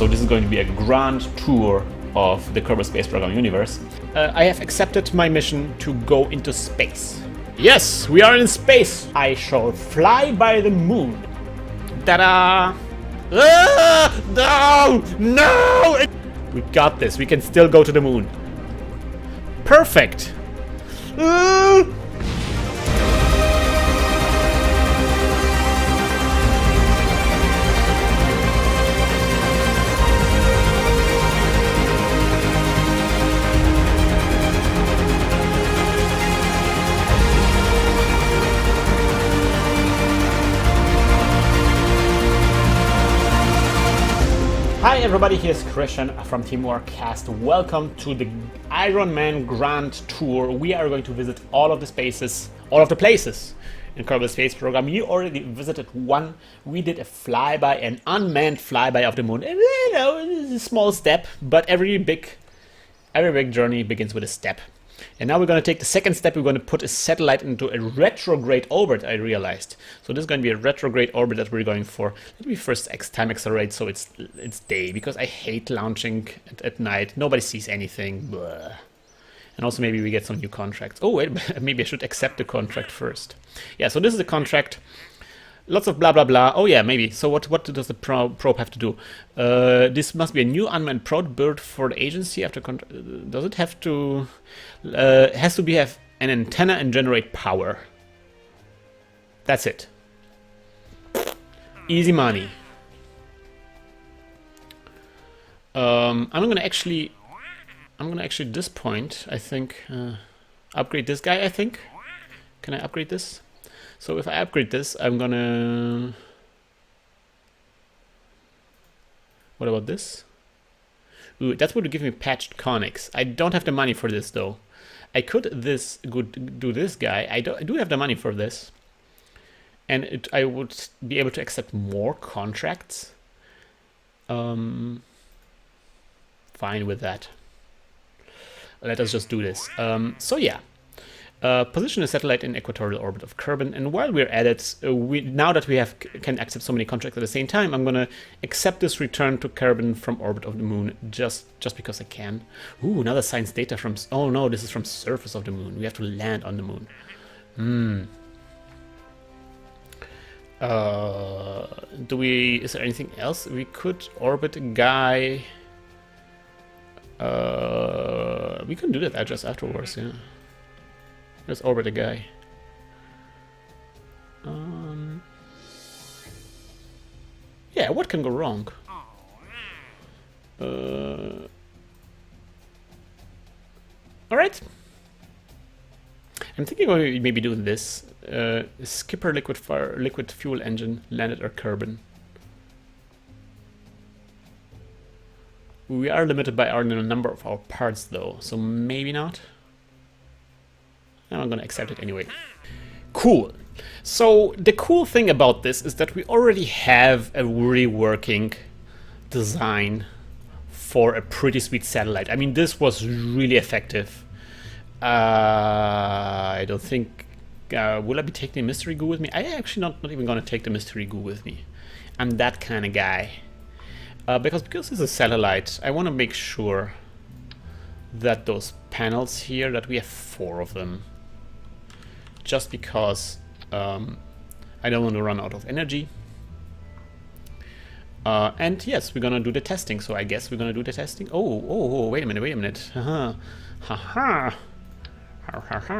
So this is going to be a grand tour of the Kerbal Space Program universe. I have accepted my mission to go into space. Yes, we are in space. I shall fly by the moon. Ta-da! Ah, no! No! We got this. We can still go to the moon. Perfect. Hi everybody, here's Christian from Team Warcast. Welcome to the Ironman Grand Tour. We are going to visit all of the spaces, all of the places in Kerbal Space Program. You already visited one. We did a flyby, an unmanned flyby of the moon. You know, it's a small step, but every big journey begins with a step. And now we're going to take the second step. We're going to put a satellite into a retrograde orbit, I realized. So this is going to be a retrograde orbit that we're going for. Let me first time accelerate so it's day, because I hate launching at night. Nobody sees anything. Blah. And also maybe we get some new contracts. Oh, wait, maybe I should accept the contract first. Yeah, so this is the contract. Lots of blah, blah, blah. Oh, yeah, maybe. So what does the probe have to do? This must be a new unmanned probe built for the agency. After does it have to... has to have an antenna and generate power. That's it. Easy money. I'm gonna actually at this point, I think, upgrade this guy, I think. Can I upgrade this? So if I upgrade this, I'm gonna... What about this? Ooh, that would give me patched conics. I don't have the money for this though. I could do this guy. I do have the money for this. And I would be able to accept more contracts. Fine with that. Let us just do this. So yeah. Position a satellite in equatorial orbit of Kerbin, and while we're at it, now that we can accept so many contracts at the same time, I'm gonna accept this return to Kerbin from orbit of the moon just because I can. Ooh, another science data from... Oh no, this is from surface of the moon. We have to land on the moon. Is there anything else? We could orbit a guy. We can do that address afterwards, yeah. Let's orbit a guy. Yeah, what can go wrong? Alright. I'm thinking of maybe doing this. Skipper liquid fuel engine landed at Kerbin. We are limited by our number of our parts though, so maybe not. I'm gonna accept it anyway. Cool. So the cool thing about this is that we already have a really working design for a pretty sweet satellite. I mean, this was really effective. I don't think... will I be taking the mystery goo with me? I actually not even gonna take the mystery goo with me. I'm that kind of guy. Because it's a satellite, I want to make sure that those panels here, that we have 4 of them. Just because I don't want to run out of energy. And yes, we're gonna do the testing, so I guess we're gonna do the testing. Oh, wait a minute. Haha. Haha.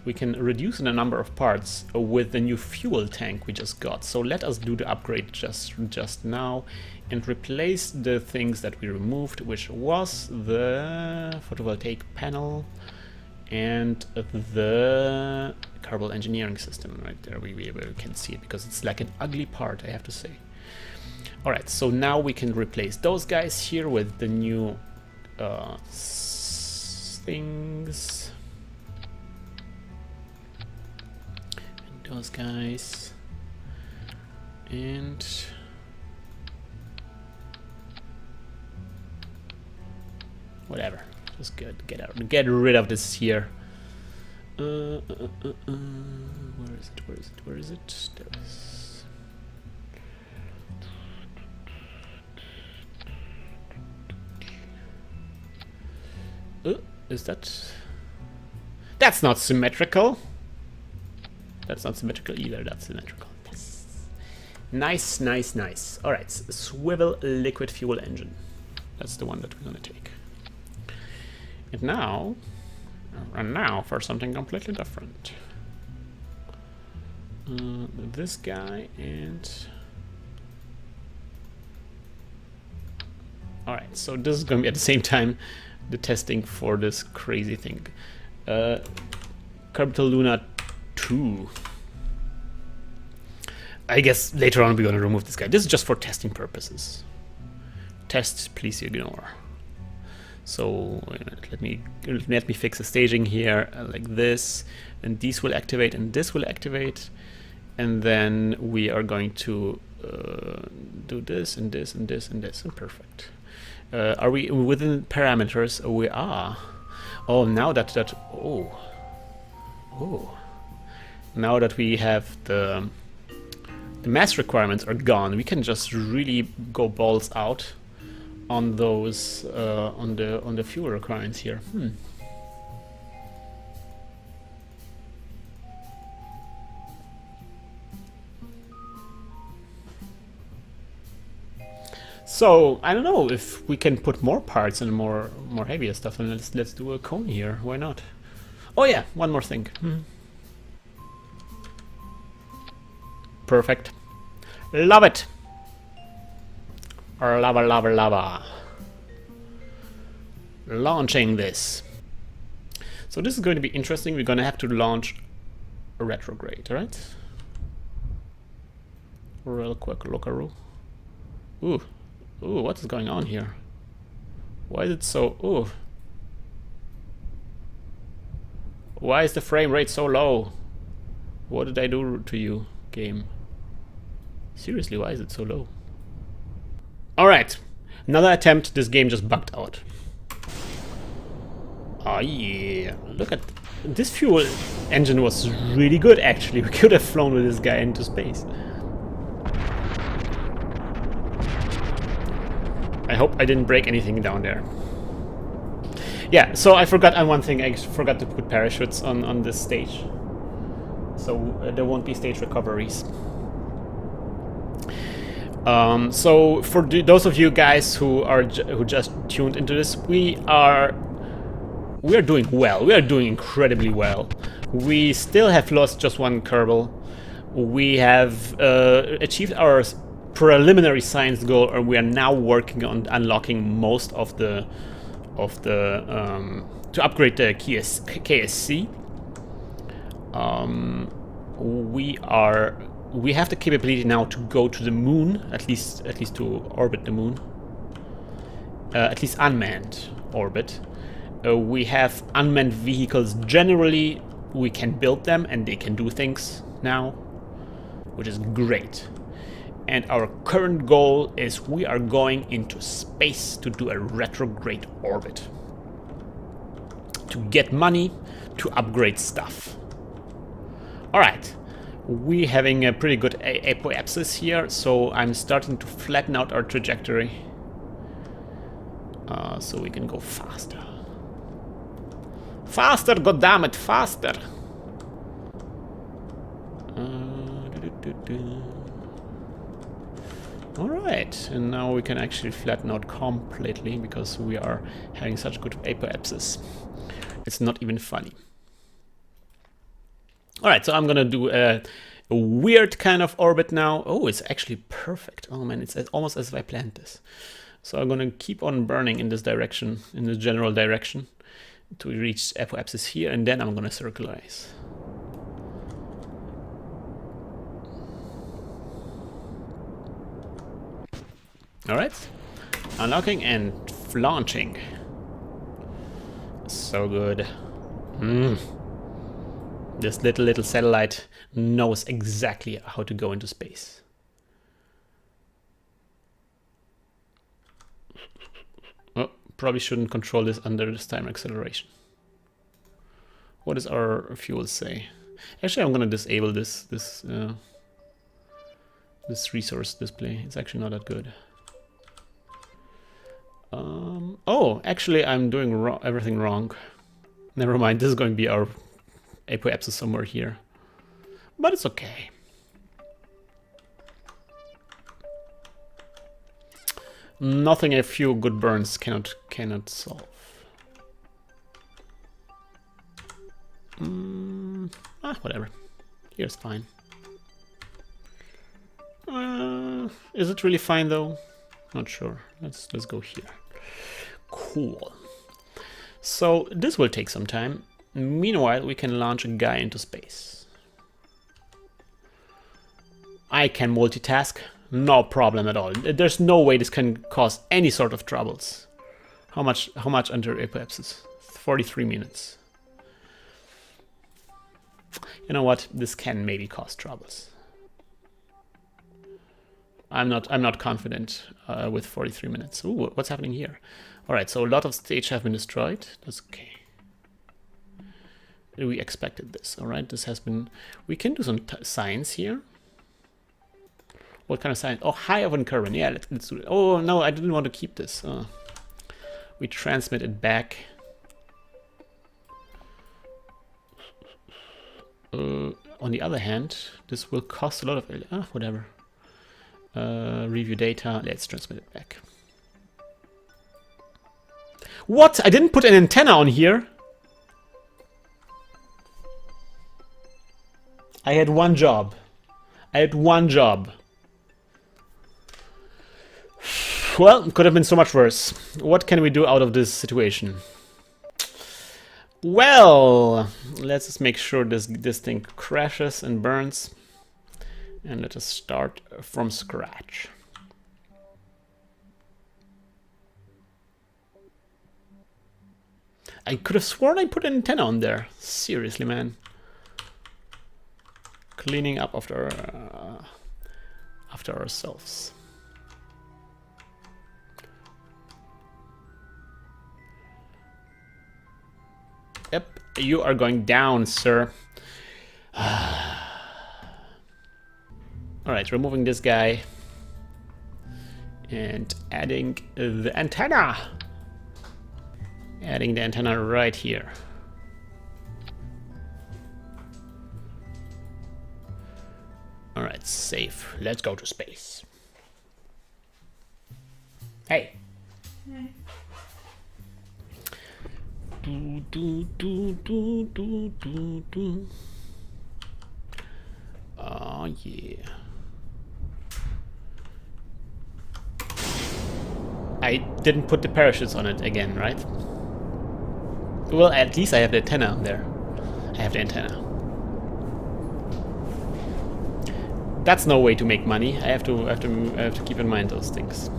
We can reduce the number of parts with the new fuel tank we just got. So let us do the upgrade just now and replace the things that we removed, which was the photovoltaic panel and the Kerbal engineering system. Right there we can see it because it's like an ugly part, I have to say. Alright, so now we can replace those guys here with the new things. And those guys. And whatever. Just get rid of this here. Where is it? There is. Is that... That's not symmetrical. That's not symmetrical either. That's symmetrical. Yes. Nice, nice, nice. All right. Swivel liquid fuel engine. That's the one that we're going to take. And now for something completely different. This guy and... Alright, so this is going to be at the same time the testing for this crazy thing. Orbital Luna 2. I guess later on we're going to remove this guy. This is just for testing purposes. Test, please ignore. So let me fix the staging here like this, and these will activate and this will activate, and then we are going to do this and this and this and this, and perfect. Are we within parameters? We are. Oh, now now that we have the mass requirements are gone, we can just really go balls out on those on the fuel requirements here. So I don't know if we can put more parts and more heavier stuff, and let's do a cone here. Why not? Oh yeah, one more thing. Perfect. Love it. Lava, lava, lava. Launching this. So this is going to be interesting. We're going to have to launch a retrograde, right? Real quick lookaroo. Ooh, what is going on here? Why is it so... Ooh. Why is the frame rate so low? What did I do to you, game? Seriously, why is it so low? Alright, another attempt. This game just bugged out. Oh yeah, look at this fuel engine was really good actually. We could have flown with this guy into space. I hope I didn't break anything down there. Yeah, so I forgot on one thing. I forgot to put parachutes on this stage. So there won't be stage recoveries. So for those of you guys who just tuned into this, we are doing well. We are doing incredibly well. We still have lost just one Kerbal. We have achieved our preliminary science goal, and we are now working on unlocking most of the to upgrade the KSC. We have the capability now to go to the moon, at least to orbit the moon, at least unmanned orbit. We have unmanned vehicles generally. We can build them and they can do things now, which is great. And our current goal is we are going into space to do a retrograde orbit, to get money to upgrade stuff. Alright, we're having a pretty good apoapsis here, so I'm starting to flatten out our trajectory so we can go faster. Faster, goddammit, faster! Alright, and now we can actually flatten out completely because we are having such good apoapsis. It's not even funny. Alright, so I'm gonna do a weird kind of orbit now. Oh, it's actually perfect. Oh man, it's almost as if I planned this. So I'm gonna keep on burning in this direction, in the general direction, to reach apoapsis here, and then I'm gonna circularize. Alright, unlocking and launching. So good. This little satellite knows exactly how to go into space. Oh, probably shouldn't control this under this time acceleration. What does our fuel say? Actually, I'm gonna disable this resource display. It's actually not that good. Oh, actually, I'm doing everything wrong. Never mind, this is going to be our apoapsis somewhere here. But it's okay. Nothing a few good burns cannot solve. Whatever. Here's fine. Is it really fine though? Not sure. Let's go here. Cool. So this will take some time. Meanwhile, we can launch a guy into space. I can multitask. No problem at all. There's no way this can cause any sort of troubles. How much under apoapsis? 43 minutes. You know what? This can maybe cause troubles. I'm not confident with 43 minutes. Ooh, what's happening here? All right, so a lot of stage have been destroyed. That's okay. We expected this. All right, this has been. We can do some science here. What kind of science? Oh, high of incursion. Yeah, let's do it. Oh no, I didn't want to keep this. We transmit it back. On the other hand, this will cost a lot of whatever. Review data. Let's transmit it back. What? I didn't put an antenna on here. I had one job. Well, it could have been so much worse. What can we do out of this situation? Well, let's just make sure this thing crashes and burns. And let us start from scratch. I could have sworn I put an antenna on there. Seriously, man. Cleaning up after ourselves. Yep, you are going down, sir. Alright, removing this guy. And adding the antenna. Adding the antenna right here. Alright, safe. Let's go to space. Hey. Hey. Oh yeah. I didn't put the parachutes on it again, right? Well, at least I have the antenna on there. I have the antenna. That's no way to make money. I have to keep in mind those things.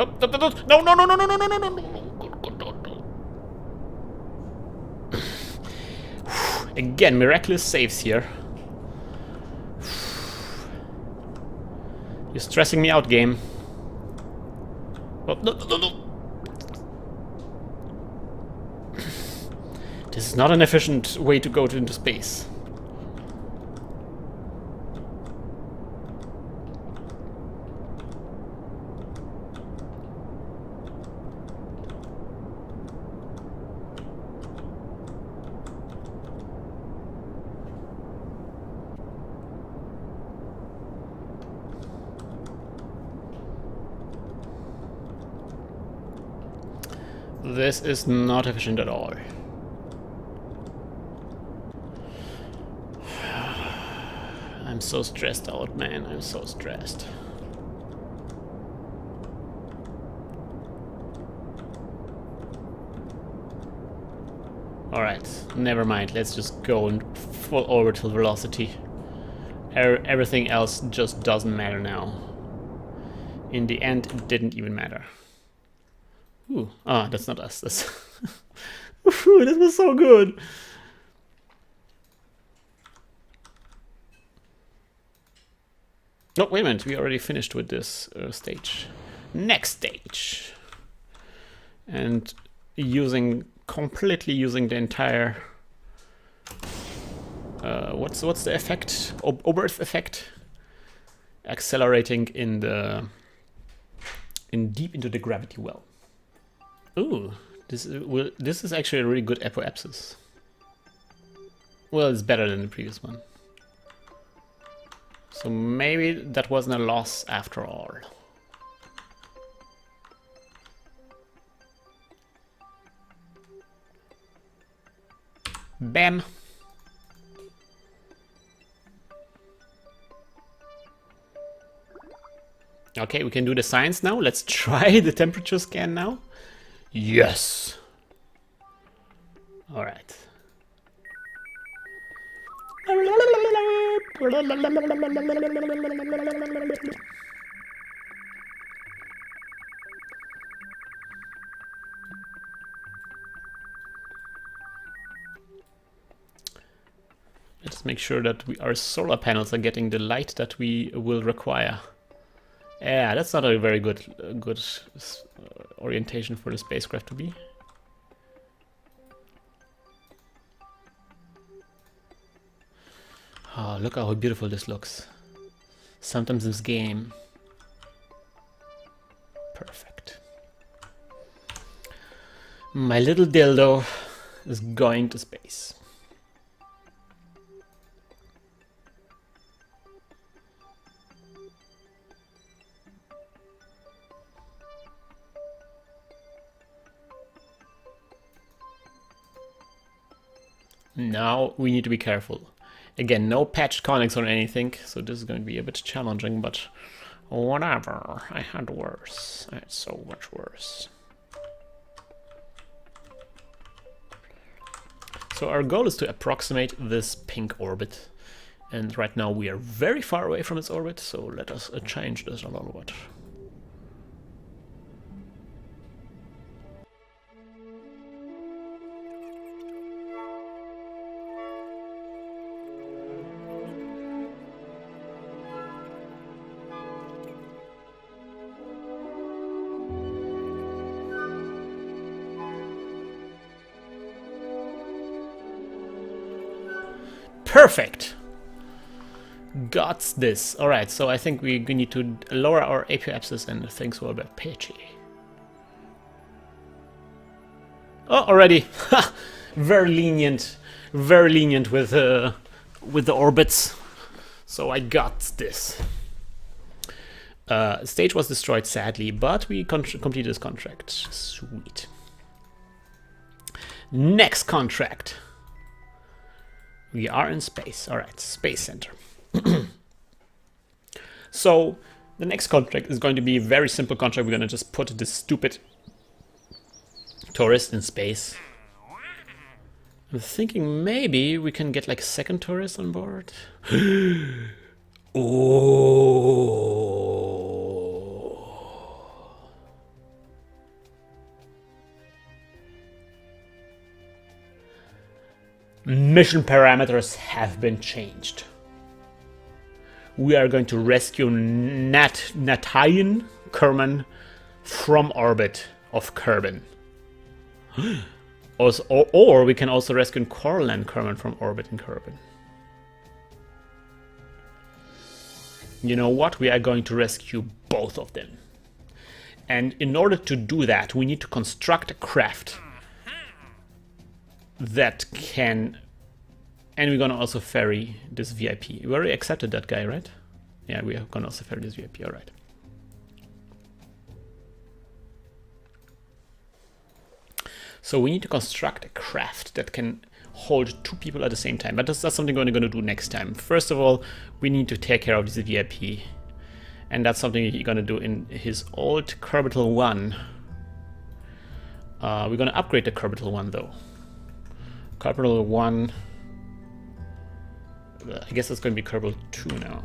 Oh, no. Again, miraculous saves here. You're stressing me out, game. Oh, no. This is not an efficient way to go into space. This is not efficient at all. I'm so stressed out, man. I'm so stressed. Alright, never mind. Let's just go in full orbital velocity. Everything else just doesn't matter now. In the end, it didn't even matter. Ooh, that's not us. That's Ooh, this was so good. Oh, wait a minute. We already finished with this stage. Next stage. And completely using the entire what's the effect? Oberth effect. Accelerating in deep into the gravity well. Ooh, this is actually a really good apoapsis. Well, it's better than the previous one. So maybe that wasn't a loss after all. Bam! Okay, we can do the science now. Let's try the temperature scan now. Yes! Alright. Let's make sure that our solar panels are getting the light that we will require. Yeah, that's not a very good orientation for the spacecraft to be. Oh, look how beautiful this looks. Sometimes this game. Perfect. My little dildo is going to space. Now we need to be careful. Again, no patched conics or anything, so this is going to be a bit challenging, but whatever. I had worse. I had so much worse. So our goal is to approximate this pink orbit. And right now we are very far away from its orbit, so let us change this a little bit. Perfect! Got this. Alright, so I think we need to lower our apoapsis and things will be peachy. Oh, already! Very lenient with the orbits. So I got this. Stage was destroyed sadly, but we completed this contract. Sweet. Next contract. We are in space. Alright, Space Center. So, the next contract is going to be a very simple contract. We're going to just put this stupid tourist in space. I'm thinking maybe we can get like a second tourist on board. Oh. Mission parameters have been changed. We are going to rescue Natayan Kerman from orbit of Kerbin. Or we can also rescue Corlan Kerman from orbit in Kerbin. You know what? We are going to rescue both of them. And in order to do that, we need to construct a craft that can... And we're gonna also ferry this VIP. We already accepted that guy, right? Yeah, we are gonna also ferry this VIP, alright. So we need to construct a craft that can hold two people at the same time. But that's something we're gonna do next time. First of all, we need to take care of this VIP. And that's something you're gonna do in his old Kerbital 1. We're gonna upgrade the Kerbital 1 though. Kerbital 1... I guess it's going to be Kerbal 2 now.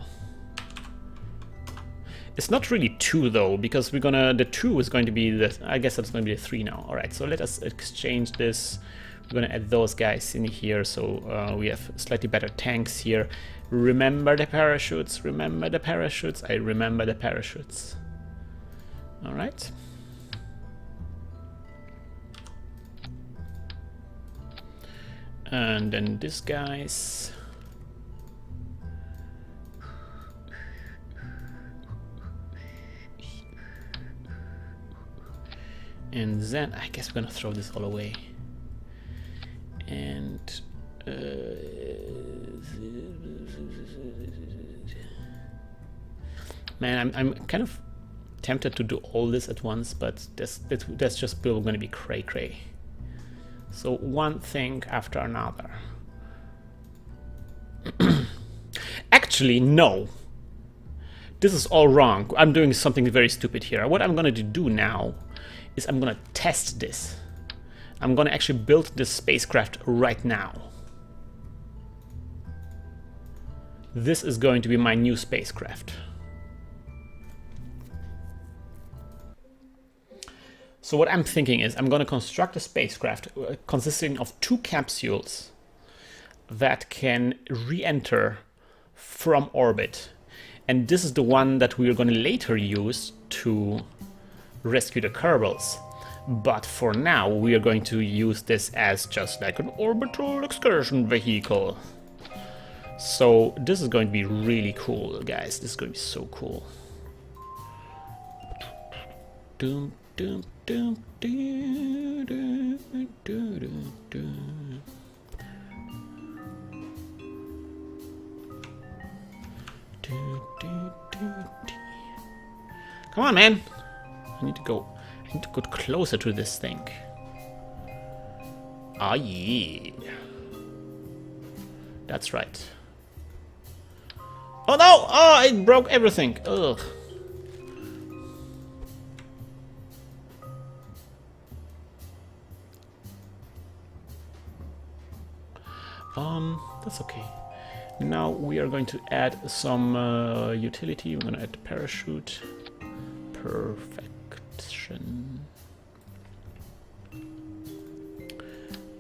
It's not really 2 though, because we're gonna... The 2 is going to be the... I guess that's going to be the 3 now. Alright, so let us exchange this. We're gonna add those guys in here, so we have slightly better tanks here. Remember the parachutes, remember the parachutes. I remember the parachutes. Alright. And then this guys... And then I guess we're gonna throw this all away. And man, I'm kind of tempted to do all this at once, but that's just going to be cray. So one thing after another. Actually, no. This is all wrong. I'm doing something very stupid here. What I'm going to do now is I'm going to test this. I'm going to actually build this spacecraft right now. This is going to be my new spacecraft. So what I'm thinking is I'm going to construct a spacecraft consisting of 2 capsules that can re-enter from orbit. And this is the one that we are going to later use to rescue the Kerbals. But for now, we are going to use this as just like an orbital excursion vehicle. So this is going to be really cool, guys. This is going to be so cool. Doom, doom, doom, doom, doom, doom, doom. Come on, man. I need to go closer to this thing. Ah, yeah. That's right. Oh no! Oh, it broke everything. Ugh. That's okay. Now we are going to add some utility. We're going to add parachute. Perfection.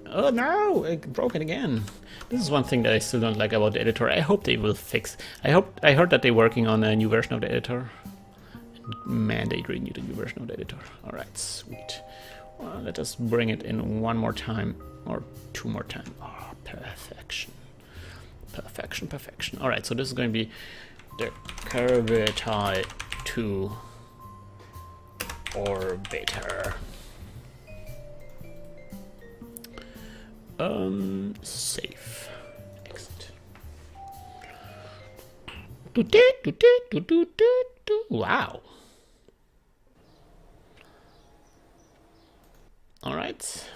Oh no! It broke it again. This is one thing that I still don't like about the editor. I hope they will fix. I heard that they're working on a new version of the editor. Man, they really need a new version of the editor. Alright, sweet. Well, let us bring it in one more time. Or 2 more times. Oh, perfection. Perfection, perfection. Alright, so this is going to be the Kerbal 2 orbiter. Safe. Exit. Wow. Alright.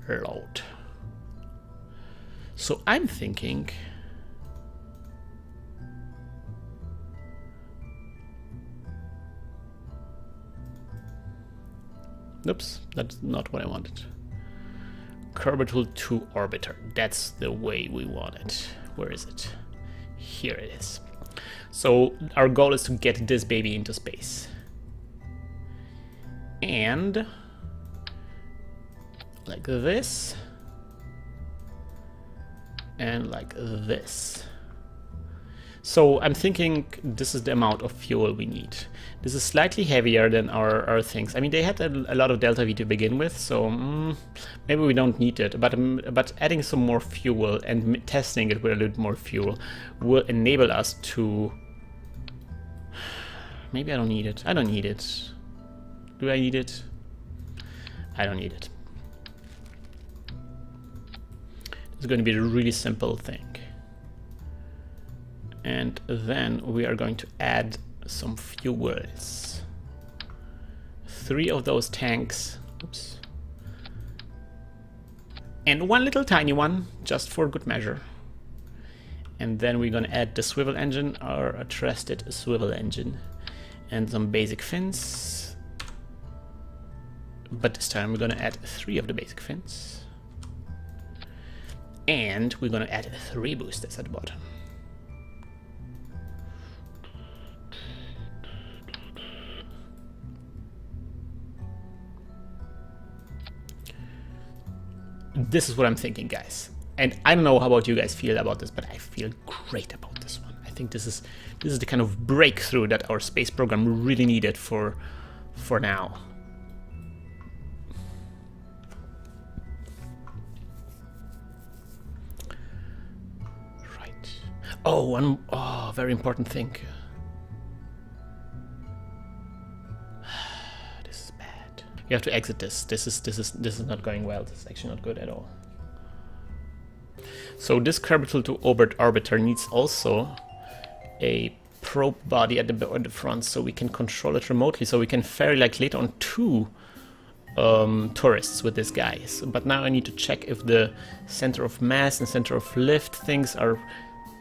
Load. So I'm thinking oops, that's not what I wanted. Kerbal 2 orbiter. That's the way we want it. Where is it? Here it is. So our goal is to get this baby into space. And like this. And like this. So I'm thinking this is the amount of fuel we need. This is slightly heavier than our things. I mean, they had a lot of delta V to begin with, so maybe we don't need it. But adding some more fuel and testing it with a little more fuel will enable us to... Maybe I don't need it. I don't need it. Do I need it? I don't need it. It's going to be a really simple thing. And then we are going to add some fuels. 3 of those tanks. Oops. And 1 little tiny one, just for good measure. And then we're going to add the swivel engine, our trusted swivel engine. And some basic fins. But this time we're going to add 3 of the basic fins. And we're going to add 3 boosters at the bottom. This is what I'm thinking, guys. And I don't know how about you guys feel about this, but I feel great about this one. I think this is the kind of breakthrough that our space program really needed for now. Right. Oh, very important thing. You have to exit this. This is not going well. This is actually not good at all. So this orbital to orbiter needs also a probe body at the front, so we can control it remotely. So we can ferry like later on 2 tourists with this guy. But now I need to check if the center of mass and center of lift things are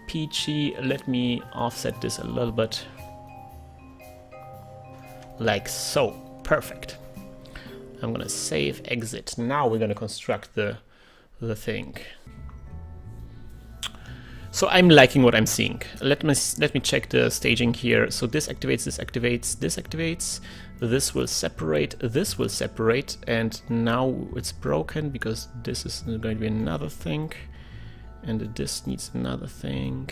peachy. Let me offset this a little bit. Like so. Perfect. I'm gonna save, exit. Now we're gonna construct the thing. So I'm liking what I'm seeing. Let me check the staging here. So this activates, this activates, this activates. This will separate, and now it's broken because this is going to be another thing, and this needs another thing.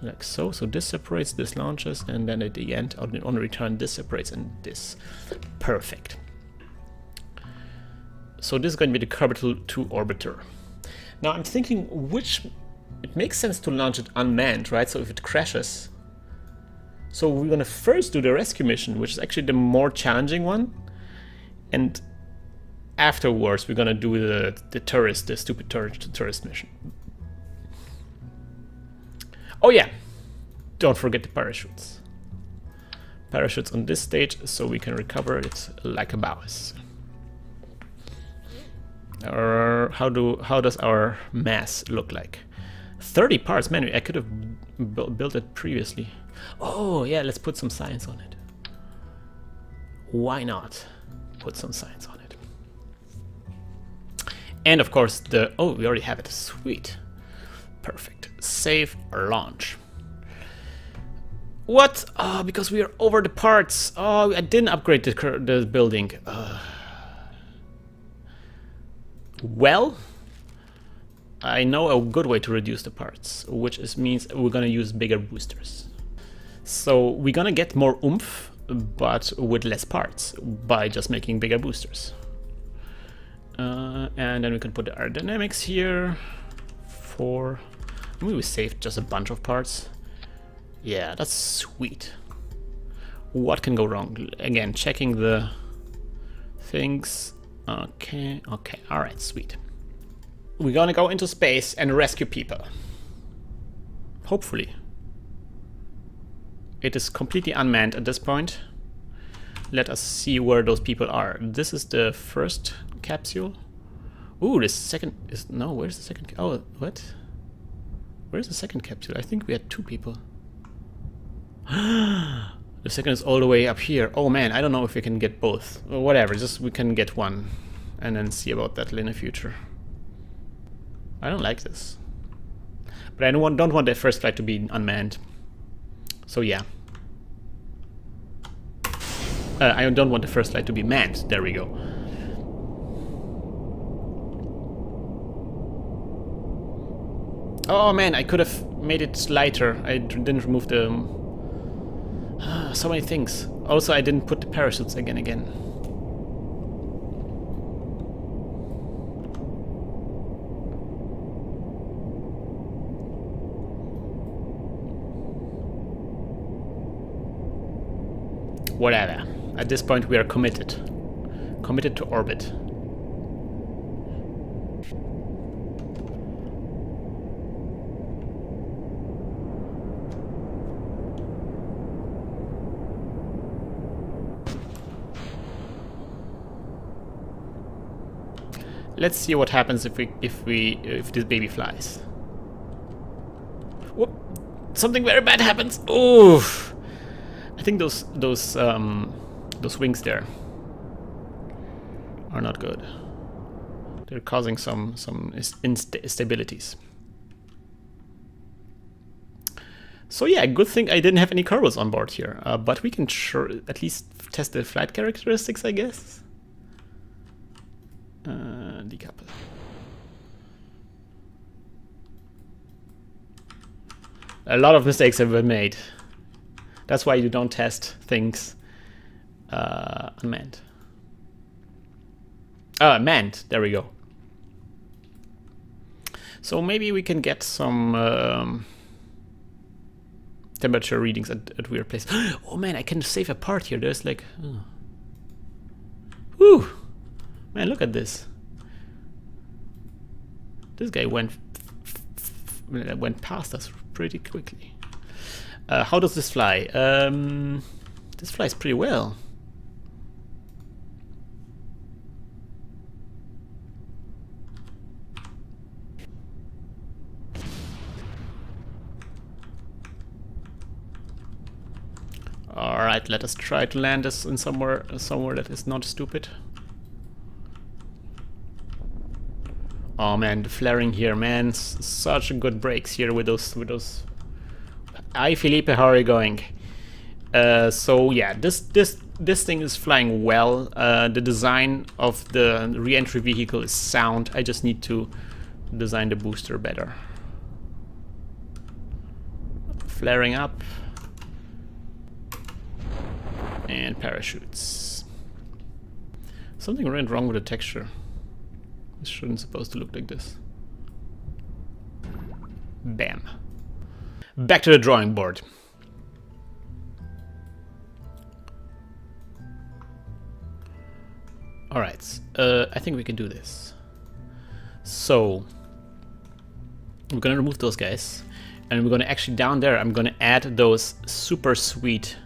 Like so. So this separates, this launches, and then at the end, on return, this separates and this. Perfect. So this is going to be the orbital to orbiter. Now I'm thinking it makes sense to launch it unmanned, right? So if it crashes. So we're gonna first do the rescue mission, which is actually the more challenging one. And afterwards we're gonna do the stupid tourist mission. Oh yeah, don't forget the parachutes. Parachutes on this stage so we can recover it like a boss. How does our mass look like? 30 parts, man, I could have built it previously. Oh yeah, let's put some science on it. Why not put some science on it? And of course oh, we already have it, sweet. Perfect, save or launch. What? Oh, because we are over the parts. Oh, I didn't upgrade the building. Well, I know a good way to reduce the parts, which means we're gonna use bigger boosters. So we're gonna get more oomph, but with less parts by just making bigger boosters. And then we can put the aerodynamics here for. Maybe we saved just a bunch of parts. Yeah, that's sweet. What can go wrong? Again, checking the things. Okay, alright, sweet. We're gonna go into space and rescue people. Hopefully. It is completely unmanned at this point. Let us see where those people are. This is the first capsule. Ooh, the second is... No, where's the second... Oh, what? Where's the second capsule? I think we had 2 people. The second is all the way up here. Oh man, I don't know if we can get both. Or whatever, just we can get one. And then see about that in the future. I don't like this. But I don't want the first flight to be unmanned. So yeah. I don't want the first flight to be manned. There we go. Oh man, I could have made it lighter. I didn't remove the... so many things. Also, I didn't put the parachutes again. Whatever. At this point we are committed. Committed to orbit. Let's see what happens if this baby flies. Whoop! Something very bad happens. Oof! I think those wings there are not good. They're causing some instabilities. So yeah, good thing I didn't have any Kerbals on board here, but we can at least test the flight characteristics, I guess. Decouple. A lot of mistakes have been made. That's why you don't test things unmanned. Manned, there we go. So maybe we can get some temperature readings at weird places. Oh man, I can save a part here. There's like... Whew! Man, look at this. This guy went past us pretty quickly. How does this fly? This flies pretty well. Alright, let us try to land this in somewhere that is not stupid. Oh man, the flaring here, man, such good breaks here with those. Hi Felipe, how are you going? So yeah, this thing is flying well. The design of the re-entry vehicle is sound. I just need to design the booster better. Flaring up. And parachutes. Something went wrong with the texture. This shouldn't supposed to look like this. Bam. Back to the drawing board. Alright, I think we can do this. So, we're gonna remove those guys. And we're gonna actually, down there, I'm gonna add those super sweet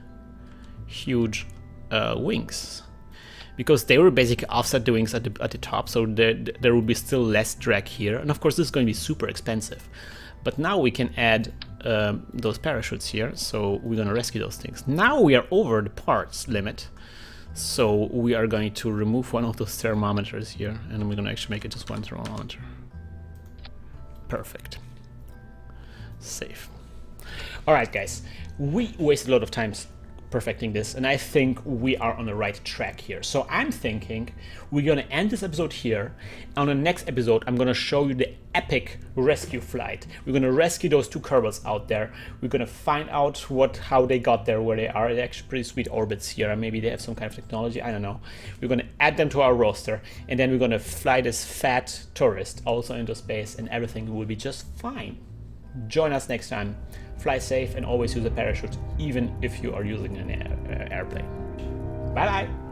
huge wings, because they will basically offset the wings at the top, so there will be still less drag here. And of course this is going to be super expensive, but now we can add those parachutes here, so we're going to rescue those things. Now we are over the parts limit, so we are going to remove one of those thermometers here, and we're going to actually make it just one thermometer. Perfect. Save. Alright guys, we wasted a lot of time perfecting this, and I think we are on the right track here. So I'm thinking we're gonna end this episode here. On the next episode, I'm gonna show you the epic rescue flight. We're gonna rescue those two Kerbals out there. We're gonna find out how they got there, where they are. They're actually pretty sweet orbits here, and maybe they have some kind of technology, I don't know. We're gonna add them to our roster, and then we're gonna fly this fat tourist also into space, and everything will be just fine. Join us next time. Fly safe and always use a parachute, even if you are using an airplane. Bye bye!